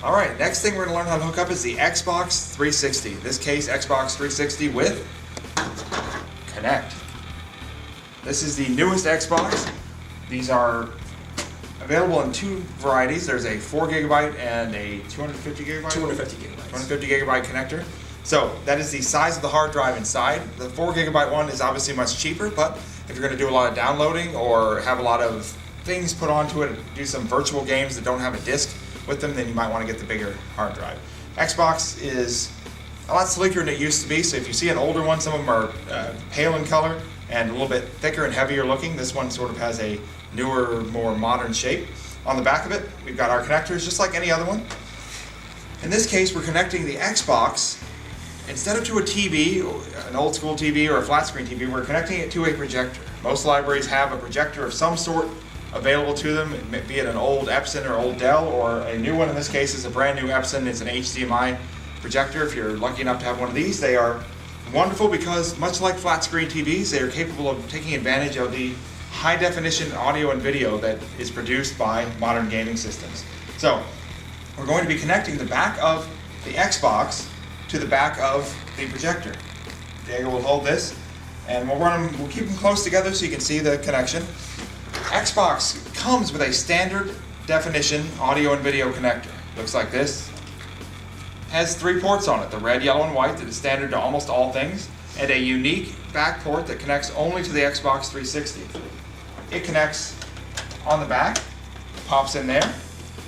Alright, next thing we're going to learn how to hook up is the Xbox 360. In this case, Xbox 360 with Connect. This is the newest Xbox. These are available in two varieties. There's a 4 gigabyte and a 250 gigabyte? 250 gigabytes. 250 gigabyte connector. So that is the size of the hard drive inside. The 4 gigabyte one is obviously much cheaper, but if you're going to do a lot of downloading or have a lot of things put onto it, do some virtual games that don't have a disc with them, then you might want to get the bigger hard drive. Xbox is a lot sleeker than it used to be, so if you see an older one, some of them are pale in color and a little bit thicker and heavier looking. This one sort of has a newer, more modern shape. On the back of it, we've got our connectors just like any other one. In this case, we're connecting the Xbox, instead of to a TV, an old school TV or a flat screen TV, we're connecting it to a projector. Most libraries have a projector of some sort available to them, be it an old Epson or old Dell, or a new one. In this case is a brand new Epson. It's an HDMI projector. If you're lucky enough to have one of these, they are wonderful because much like flat screen TVs, they are capable of taking advantage of the high definition audio and video that is produced by modern gaming systems. So we're going to be connecting the back of the Xbox to the back of the projector. Diego will hold this, and we'll keep them close together so you can see the connection. Xbox comes with a standard definition audio and video connector. Looks like this. Has 3 ports on it, the red, yellow, and white that is standard to almost all things, and a unique back port that connects only to the Xbox 360. It connects on the back, pops in there,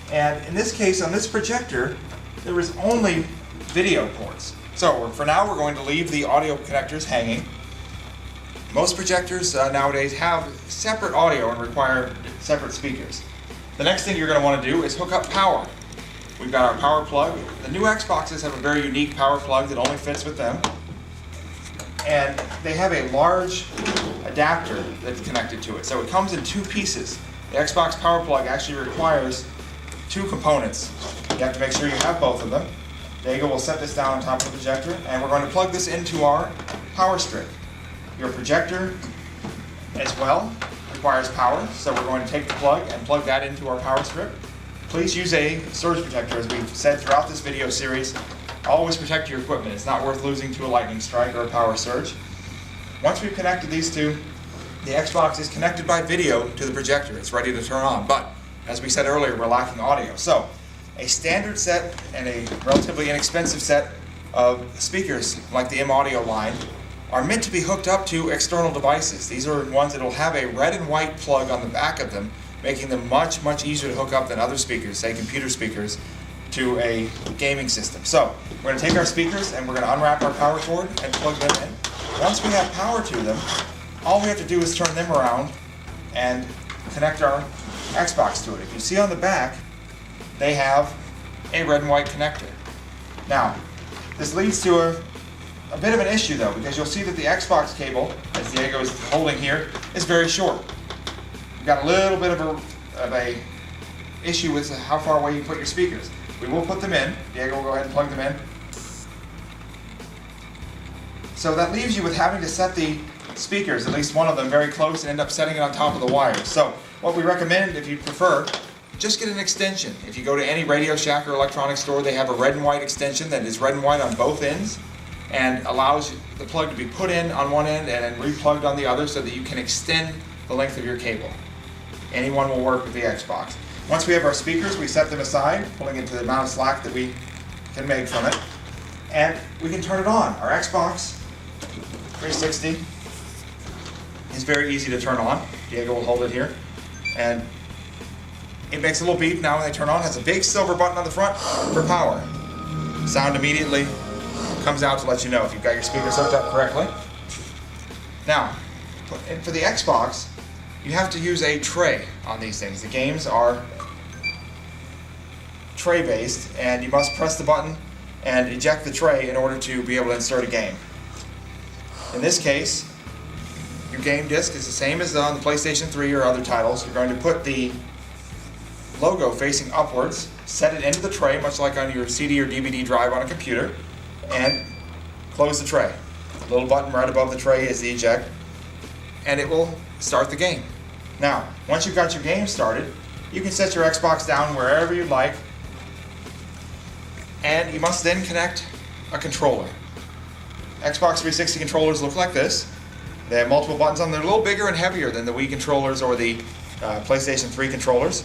and in this case, on this projector, there is only video ports. So for now, we're going to leave the audio connectors hanging. Most projectors nowadays have separate audio and require separate speakers. The next thing you're going to want to do is hook up power. We've got our power plug. The new Xboxes have a very unique power plug that only fits with them. And they have a large adapter that's connected to it. So it comes in 2 pieces. The Xbox power plug actually requires 2 components. You have to make sure you have both of them. Diego will set this down on top of the projector, and we're going to plug this into our power strip. Your projector as well requires power, so we're going to take the plug and plug that into our power strip. Please use a surge protector, as we've said throughout this video series. Always protect your equipment. It's not worth losing to a lightning strike or a power surge. Once we've connected these two, the Xbox is connected by video to the projector. It's ready to turn on, but as we said earlier, we're lacking audio. So a standard set and a relatively inexpensive set of speakers like the M-Audio line are meant to be hooked up to external devices. These are ones that will have a red and white plug on the back of them, making them much, much easier to hook up than other speakers, say computer speakers, to a gaming system. So we're going to take our speakers and we're going to unwrap our power cord and plug them in. Once we have power to them, all we have to do is turn them around and connect our Xbox to it. If you see on the back, they have a red and white connector. Now, this leads to a bit of an issue though, because you'll see that the Xbox cable, as Diego is holding here, is very short. You've got a little bit of a issue with how far away you put your speakers. We will put them in. Diego will go ahead and plug them in. So that leaves you with having to set the speakers, at least one of them, very close and end up setting it on top of the wires. So what we recommend, if you prefer, just get an extension. If you go to any Radio Shack or electronics store, they have a red and white extension that is red and white on both ends and allows the plug to be put in on one end and then replugged on the other so that you can extend the length of your cable. Any one will work with the Xbox. Once we have our speakers, we set them aside, pulling into the amount of slack that we can make from it, and we can turn it on. Our Xbox 360 is very easy to turn on. Diego will hold it here, and it makes a little beep now when they turn on. It has a big silver button on the front for power. Sound immediately comes out to let you know if you've got your speakers hooked up correctly. Now, for the Xbox, you have to use a tray on these things. The games are tray-based, and you must press the button and eject the tray in order to be able to insert a game. In this case, your game disc is the same as on the PlayStation 3 or other titles. You're going to put the logo facing upwards, set it into the tray, much like on your CD or DVD drive on a computer, and close the tray. The little button right above the tray is the eject, and it will start the game. Now, once you've got your game started, you can set your Xbox down wherever you'd like, and you must then connect a controller. Xbox 360 controllers look like this. They have multiple buttons on them. They're a little bigger and heavier than the Wii controllers or the PlayStation 3 controllers.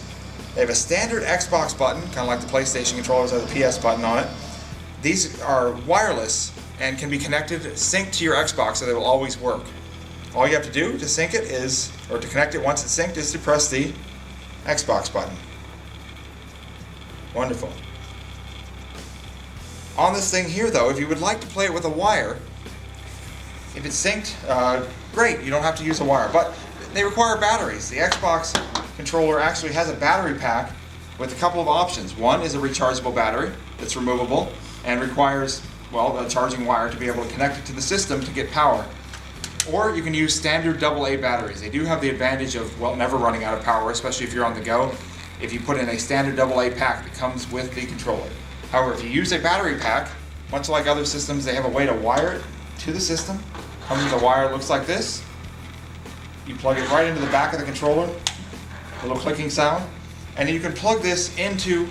They have a standard Xbox button, kind of like the PlayStation controllers have the PS button on it. These are wireless and can be connected, synced to your Xbox, so they will always work. All you have to do to sync it is, or to connect it once it's synced, is to press the Xbox button. Wonderful. On this thing here though, if you would like to play it with a wire, if it's synced, great, you don't have to use a wire, but they require batteries. The Xbox controller actually has a battery pack with a couple of options. One is a rechargeable battery that's removable and requires, well, a charging wire to be able to connect it to the system to get power. Or you can use standard AA batteries. They do have the advantage of, well, never running out of power, especially if you're on the go, if you put in a standard AA pack that comes with the controller. However, if you use a battery pack, much like other systems, they have a way to wire it to the system. Comes with a wire, looks like this. You plug it right into the back of the controller, a little clicking sound, and then you can plug this into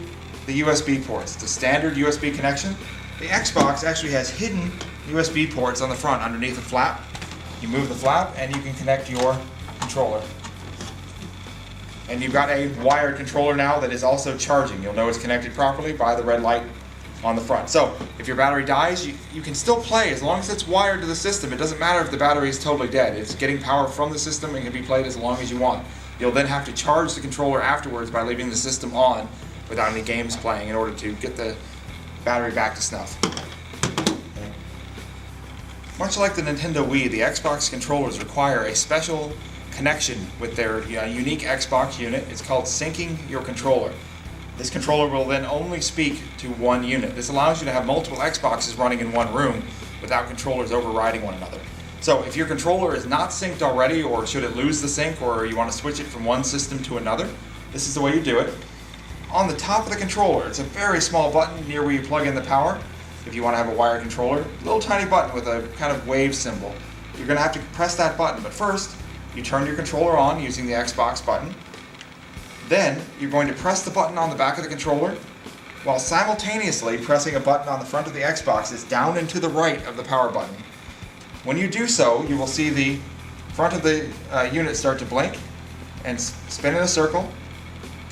the USB ports. It's a standard USB connection. The Xbox actually has hidden USB ports on the front underneath the flap. You move the flap and you can connect your controller. And you've got a wired controller now that is also charging. You'll know it's connected properly by the red light on the front. So if your battery dies, you can still play as long as it's wired to the system. It doesn't matter if the battery is totally dead. It's getting power from the system and can be played as long as you want. You'll then have to charge the controller afterwards by leaving the system on without any games playing in order to get the battery back to snuff. Much like the Nintendo Wii, the Xbox controllers require a special connection with their unique Xbox unit. It's called syncing your controller. This controller will then only speak to one unit. This allows you to have multiple Xboxes running in one room without controllers overriding one another. So if your controller is not synced already, or should it lose the sync, or you want to switch it from one system to another, this is the way you do it. On the top of the controller, it's a very small button near where you plug in the power. If you want to have a wired controller, a little tiny button with a kind of wave symbol. You're going to have to press that button, but first, you turn your controller on using the Xbox button. Then, you're going to press the button on the back of the controller, while simultaneously pressing a button on the front of the Xbox is down and to the right of the power button. When you do so, you will see the front of the unit start to blink and spin in a circle.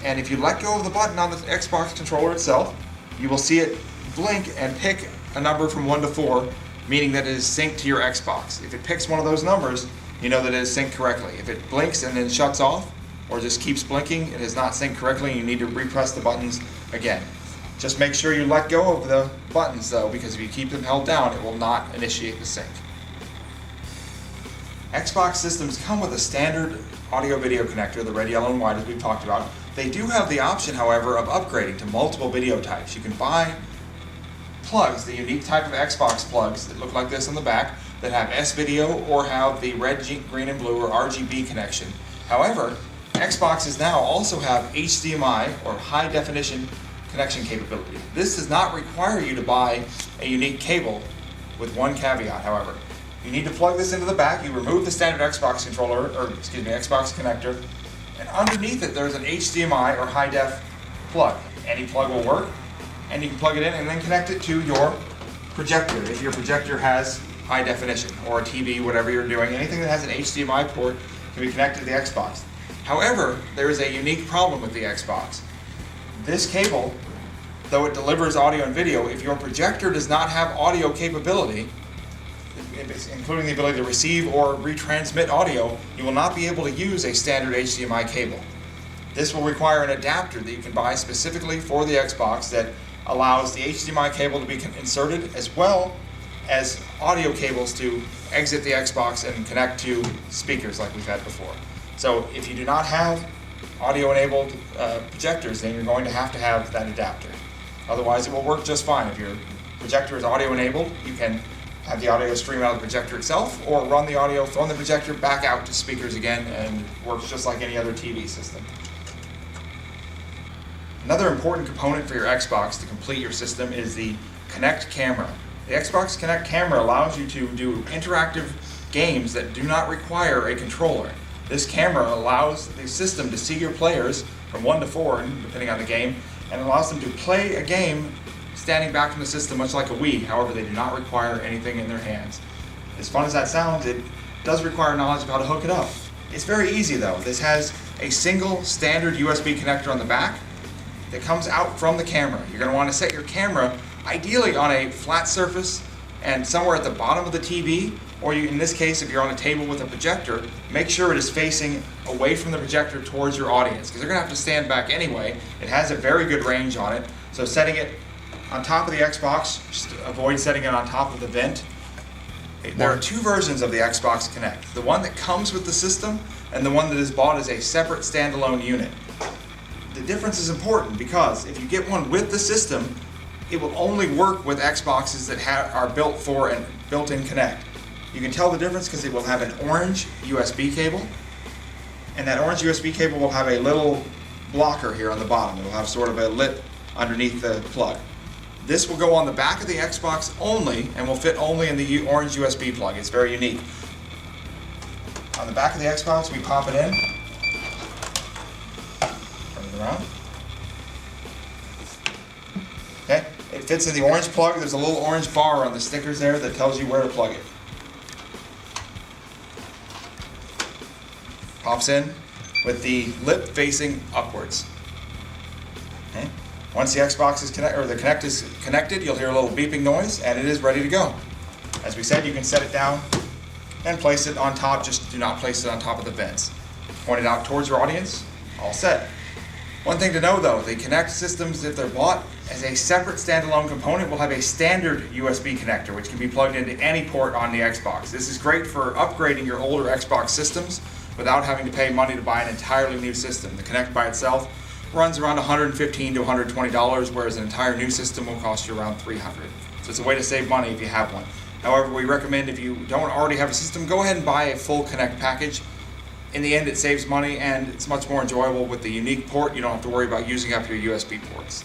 And if you let go of the button on the Xbox controller itself, you will see it blink and pick a number from 1 to 4, meaning that it is synced to your Xbox. If it picks one of those numbers, you know that it is synced correctly. If it blinks and then shuts off, or just keeps blinking, it is not synced correctly and you need to repress the buttons again. Just make sure you let go of the buttons though, because if you keep them held down, it will not initiate the sync. Xbox systems come with a standard audio-video connector, the red, yellow, and white as we've talked about. They do have the option, however, of upgrading to multiple video types. You can buy plugs, the unique type of Xbox plugs that look like this on the back, that have S-video or have the red, green, and blue or RGB connection. However, Xboxes now also have HDMI or high definition connection capability. This does not require you to buy a unique cable, with one caveat, however. You need to plug this into the back, you remove the standard Xbox controller, or Xbox connector, and underneath it there's an HDMI or high def plug. Any plug will work, and you can plug it in and then connect it to your projector if your projector has high definition, or a TV, whatever you're doing. Anything that has an HDMI port can be connected to the Xbox. However, there is a unique problem with the Xbox. This cable, though it delivers audio and video, if your projector does not have audio capability, including the ability to receive or retransmit audio, you will not be able to use a standard HDMI cable. This will require an adapter that you can buy specifically for the Xbox that allows the HDMI cable to be inserted, as well as audio cables to exit the Xbox and connect to speakers like we've had before. So if you do not have audio-enabled projectors, then you're going to have that adapter. Otherwise, it will work just fine. If your projector is audio-enabled, you can have the audio stream out of the projector itself, or run the audio from the projector back out to speakers again, and works just like any other TV system. Another important component for your Xbox to complete your system is the Kinect camera. The Xbox Kinect camera allows you to do interactive games that do not require a controller. This camera allows the system to see your players from 1 to 4, depending on the game, and allows them to play a game standing back from the system much like a Wii. However, they do not require anything in their hands. As fun as that sounds, it does require knowledge of how to hook it up. It's very easy though. This has a single standard USB connector on the back that comes out from the camera. You're going to want to set your camera ideally on a flat surface and somewhere at the bottom of the TV, or in this case, if you're on a table with a projector, make sure it is facing away from the projector towards your audience, because they're going to have to stand back anyway. It has a very good range on it, so setting it on top of the Xbox, just avoid setting it on top of the vent. There are two versions of the Xbox Connect, the one that comes with the system and the one that is bought as a separate standalone unit. The difference is important because if you get one with the system, it will only work with Xboxes that are built for and built-in Connect. You can tell the difference because it will have an orange USB cable, and that orange USB cable will have a little blocker here on the bottom. It will have sort of a lip underneath the plug. This will go on the back of the Xbox only and will fit only in the orange USB plug. It's very unique. On the back of the Xbox, we pop it in, turn it around. Okay, it fits in the orange plug. There's a little orange bar on the stickers there that tells you where to plug it. Pops in with the lip facing upwards. Okay. Once the Xbox is the Kinect is connected, you'll hear a little beeping noise, and it is ready to go. As we said, you can set it down and place it on top. Just do not place it on top of the vents. Point it out towards your audience. All set. One thing to know though, the Kinect systems, if they're bought as a separate standalone component, will have a standard USB connector, which can be plugged into any port on the Xbox. This is great for upgrading your older Xbox systems without having to pay money to buy an entirely new system. The Kinect by itself runs around $115 to $120, whereas an entire new system will cost you around $300. So it's a way to save money if you have one. However, we recommend if you don't already have a system, go ahead and buy a full Kinect package. In the end, it saves money and it's much more enjoyable with the unique port. You don't have to worry about using up your USB ports.